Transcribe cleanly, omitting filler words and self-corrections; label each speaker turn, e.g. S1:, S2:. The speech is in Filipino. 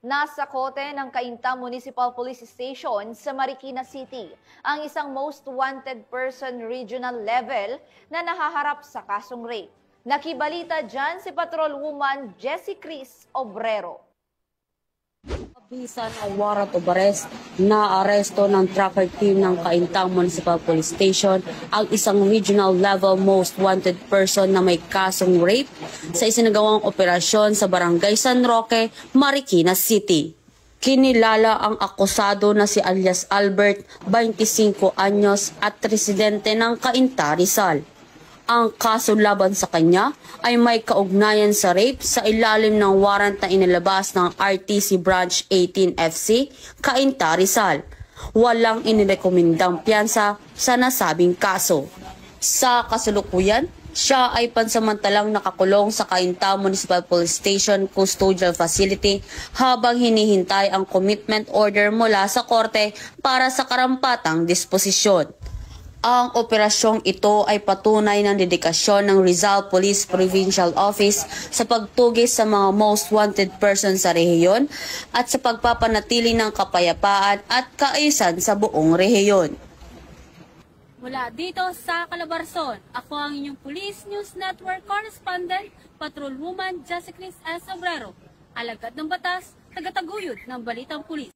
S1: Nasa kote ng Cainta Municipal Police Station sa Marikina City ang isang most wanted person regional level na nahaharap sa kasong rape. Nakibalita dyan si Patrolwoman Jessie Cris Obrero.
S2: Bisa na warrant of arrest na aresto ng tracker team ng Cainta Municipal Police Station ang isang regional level most wanted person na may kasong rape sa isinagawang operasyon sa Barangay San Roque, Marikina City. Kinilala ang akusado na si alias Albert, 25 anyos at residente ng Cainta, Rizal. Ang kaso laban sa kanya ay may kaugnayan sa rape sa ilalim ng warrant na inilabas ng RTC Branch 18 FC, Cainta, Rizal. Walang inirekomendang piyansa sa nasabing kaso. Sa kasulukuyan, siya ay pansamantalang nakakulong sa Cainta Municipal Police Station Custodial Facility habang hinihintay ang commitment order mula sa korte para sa karampatang disposisyon. Ang operasyong ito ay patunay ng dedikasyon ng Rizal Police Provincial Office sa pagtugis sa mga most wanted persons sa rehiyon at sa pagpapanatili ng kapayapaan at kaayusan sa buong rehiyon.
S3: Mula dito sa Calabarzon, ako ang inyong Police News Network Correspondent, Patrolwoman Jessie Cris Obrero, alagad ng batas, tagataguyod ng Balitang Pulis.